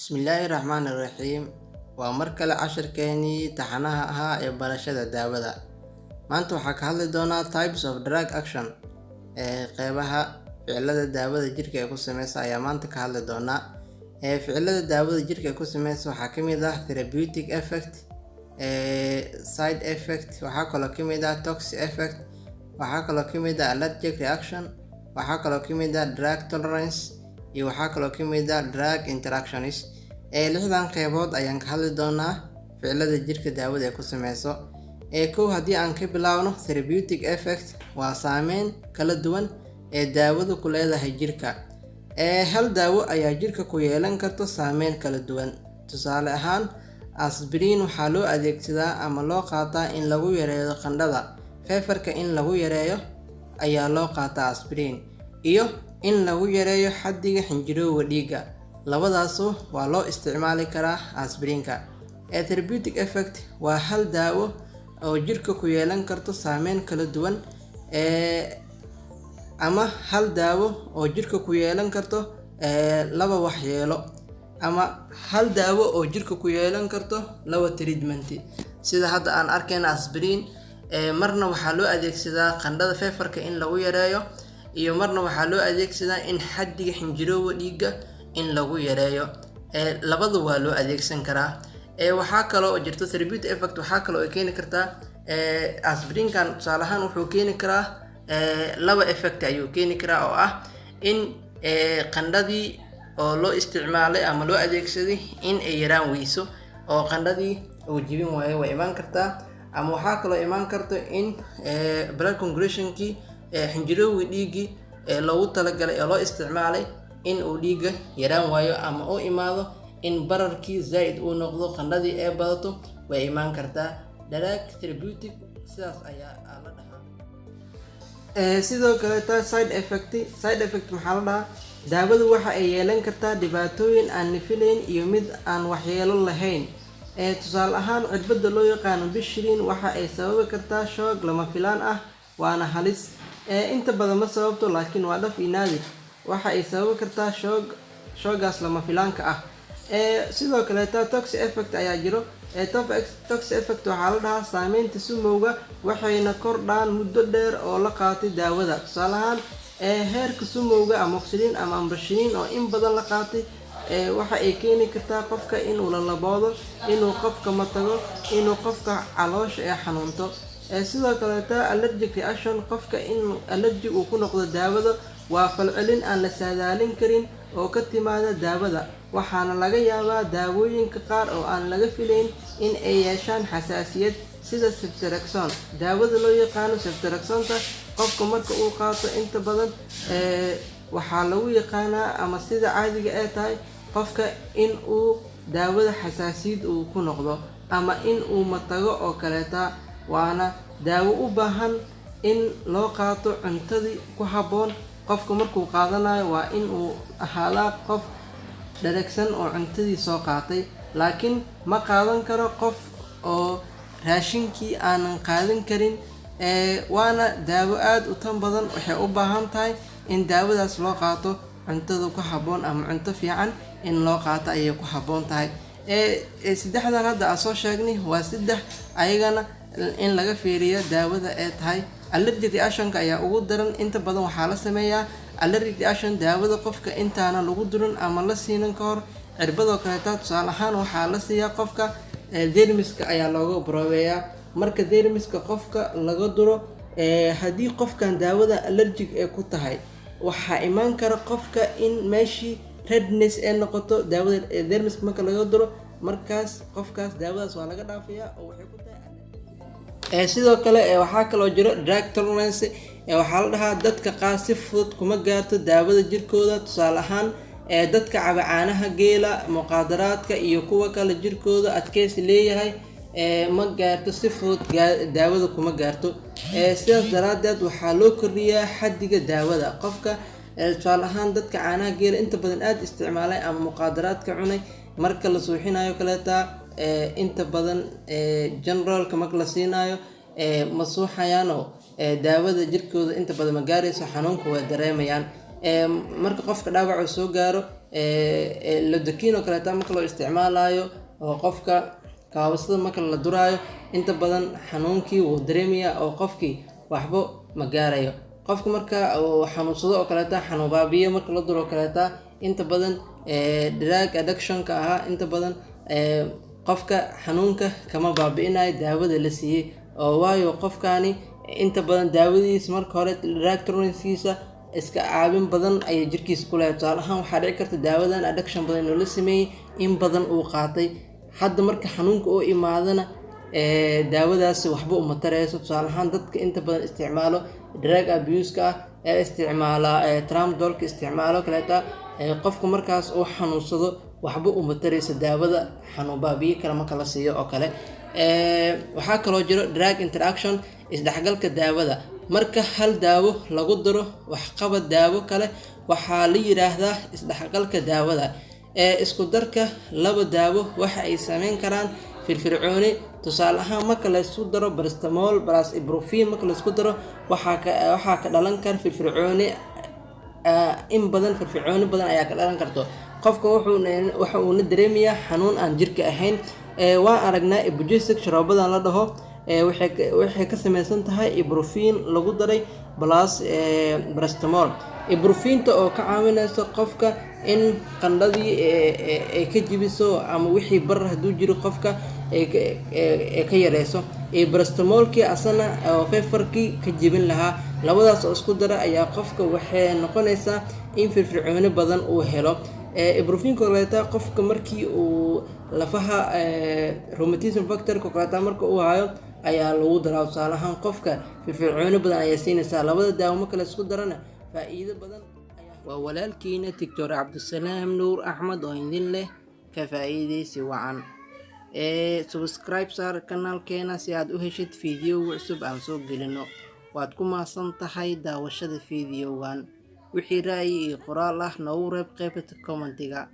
Bismillahirrahmanirrahiim. Waa mar kale casharkeenii taxanaha ahaa ee barashada daawada. Maanta waxaa ka hadli doonaa types of drug action qeybaha ficilada daawada jirka ay ku sameyso ayaa maanta ka hadli doonaa. Ficilada daawada jirka ay ku sameyso waxaa ka mid ah therapeutic effect, side effect, waxaa kaloo ka mid ah toxic effect, waxaa kaloo ka mid ah allergic reaction, waxaa kaloo ka mid ah drug tolerance, iyo waxaa kaloo ka mid ah drug interactions. Lixdan qeybood ayaan ka hadli doonaa ficilada jirka daawada ay ku sameyso. Kow haddii aan ka bilaabno therapeutic effect, waa saameyn kala duwan ee daawadu ku leedahay jirka. Hal daawo ayaa jirka ku yeelan karto saameyn kala duwan. Tusaale ahaan, aspirin waxaa loo adeegsadaa ama loo qaataa in lagu yareeyo qandhada. Feefarka in lagu yareeyo ayaa loo qaataa aspirin, iyo in lagu yareeyo xaddiga xinjirowga dhiigga. Labadaasu waa loo isticmaali karaa aspirinka. Therapeutic effect waa hal daawo oo jirka ku yeelan karto saameyn kala duwan, ama hal daawo oo jirka ku yeelan karto laba waxyeelo, ama hal daawo oo jirka ku yeelan karto laba treatment. Sida hadda aan arkayna aspirin, marna waxaa loo adeegsadaa qandhada feefarka in lagu yareeyo, iyo marna waxaa loo adeegsadaa in xaddiga xinjirowga dhiigga in lagu yareeyo. Labadu waa loo adeegsan karaa. Waxaa kaloo jirto therapeutic effect, waxaa kaloo ay keeni kartaa aspirinkan tusaale ahaan wuxuu keeni karaa laba effect ayuu keeni karaa, oo ah in qandhadii oo loo isticmaalay ama loo adeegsaday in ay yaraan weyso oo qandhadii uu jibin waayo way imaan kartaa. Ama waxaa kaloo imaan karto in blood coagulationkii xinjirowga dhiiggii loogu talagalay ee loo isticmaalay in uu dhiigga yaraan waayo, ama uu imaado in bararkii zaid uu noqdo, qandhadii ay badato way imaan kartaa. Drug therapeutic sidaas ayaa la dhahaa. Sidoo kale side effect maxaa la dhahaa? Daawadu waxa ay yeelan kartaa dhibaatooyin aan la filayn iyo mid aan waxyeelo lahayn. Tusaale ahaan, cirbada loo yaqaano Bishrin waxa ay sababi kartaa shoog lama filaan ah, waana halis. Inta badan ma sababto, laakiin waa dhif iyo naadir. Waxa ay sababi kartaa shoogaas lama filaanka ah. Sidoo kale toxic effect ayaa jiro. Toxic effect waxaa la dhahaa saameynta sumowga waxayna kordhaan muddo dheer oo la qaatay daawada. Tusaale ahaan, heerka sumowga amoxicillin ama ampicillin oo in badan la qaatay waxa ay keeni kartaa qofka inuu lalaboodo, inuu qofka matago, inuu qofka caloosha ay xanuunto. Sidoo kale allergic reaction, qofka in allergy uu ku noqdo daawada waa falcelin aan la saadaalin karin oo ka timaada daawada, waxaana laga yaabaa daawooyinka qaar oo aan laga filayn in ay yeeshaan xasaasiyad. Sida ceftriaxone, daawada loo yaqaano ceftriaxone-ta, qofka marka uu qaato inta badan waxaa lagu yaqaanaa, ama sida caadiga ay tahay, qofka in uu daawada xasaasiyad uu ku noqdo ama in uu matago oo kaleeta. Waana daawo u baahan in loo qaato cuntadii ku habboon. Qofka markuu qaadanayo waa in uu ahaadaa qof dheragsan oo cuntadii soo qaatay, laakiin ma qaadan karo qof oo raashinkii aanan qaadan karin. Waana daawo aad u tan badan. Waxay u baahan tahay in daawadaas loo qaato cuntada ku habboon, ama cunto fiican in loo qaato ayay ku habboon tahay. Saddexdan hadda aan soo sheegnay waa saddex ayagana in laga fiiriyo daawada ay tahay. Allergic reaction ayaa ugu daran. Inta badan waxaa la sameeyaa allergic reaction daawada qofka intaana lagu durin ama la siinan ka hor. Cirbadoo kaleeta tusaale ahaan waxaa la siiyaa qofka dermiska ayaa looga broweeyaa. Marka dermiska qofka laga duro, haddii qofkan daawada allergic ay ku tahay, waxaa imaan kara qofka in meeshii redness ay noqoto. Daawada dermiska marka laga duro, markaas qofkaas daawadaas waa laga dhaafayaa oo waxay ku tahay. Sidoo kale waxaa kaloo jiro drug tolerance. Waxaa la dhahaa dadka qaar si fudud kuma gaarto daawada jirkooda. Tusaale ahaan, dadka caba caanaha geela, muqaadaraadka iyo kuwa kale jirkooda adkeysi leeyahay, ma gaarto si fudud daawada kuma gaarto. Sidaas daraadeed waxaa loo kordhiyaa xaddiga daawada. Qofka tusaale ahaan dadka caanaha geela inta badan aad isticmaalay ama muqaadaraadka cunay, marka la suuxinayo kaleeta inta badan generalka marka la siinayo ma suuxayaanoo daawada jirkooda inta badan ma gaarayso, xanuunka waa dareemayaan. Marka qofka dhaawac soo gaaro lidocaine oo kaleeta marka loo isticmaalayo oo qofka kaawasada marka la duraayo inta badan xanuunkii wuu dareemayaa oo qofkii waxba ma gaarayo. qofka marka uu xanuunsado oo kaleeta xanuun baabiye marka la duro oo kaleeta inta badan drug addiction-ka ahaa inta badan qofka xanuunka kama baabi'inayo daawada la siiyey oo waayo qofkaani inta badan daawadiisa marka hore drug tolerance-kiisa iska caabin badan ayay jirkiisa ku leedahay. tusaale ahaan waxaa dhici karta daawadan addiction badan inuu la sameeyey in badan uu qaatay, hadda marka xanuunka oo imaadana daawadaasi waxba uma tareyso. tusaale ahaan dadka inta badan isticmaalo drug abuse-ka ah ee isticmaala tramadolka isticmaalo kaleeta qofka markaas uu xanuunsado waxba uma tareyso daawada xanuun baabiye kale marka la siiyo oo kale. waxaa kaloo jiro drug interaction, isdhexgalka daawada. marka hal daawo lagu daro waxqabad daawo kale waxaa la yiraahdaa isdhexgalka daawada. isku darka laba daawo waxa ay sameyn karaan firfircooni. tusaale ahaan marka la isku daro paracetamol plus ibuprofen marka la isku daro waxaa ka dhalan kara firfircooni in badan firfircooni badan ayaa ka dhalan karto. qofka waxa uu na dareemayaa xanuun aan jirka ahayn. waan aragnaa ibugesic sharoobadan la dhaho waxay ka samaysan tahay ibuprofen lagu daray plus paracetamol. ibuprofenta oo ka caawinayso qofka in qandhadii ay ka jibiso ama wixii bar hadduu jiro qofka ay ka yareyso. paracetamolkii asana oo feefarkii ka jibin lahaa. labadaas oo isku dara ayaa qofka waxay noqonaysaa in firfircooni badan uu helo. ibuprofenka kaleeta qofka markii uu lafaha rheumatism factor-ka kaleeta marka uu hayo ayaa lagu daraa. tusaale ahaan qofka firfircooni badan ayaa siinaysaa. labada daawo marka la isku darana faa'iido badan waa walaalkiina Dr. Cabdisalaam Nuur Axmed oo idin leh ka faa'iideysi wacan. subscribe saar kanaalkeena si aad u heshid fiidiyoo cusub aan soo gelino. waad ku mahadsan tahay daawashada fiidiyowgan. wixii ra'yi iyo qoraal ah noogu reeb qaybta commentiga.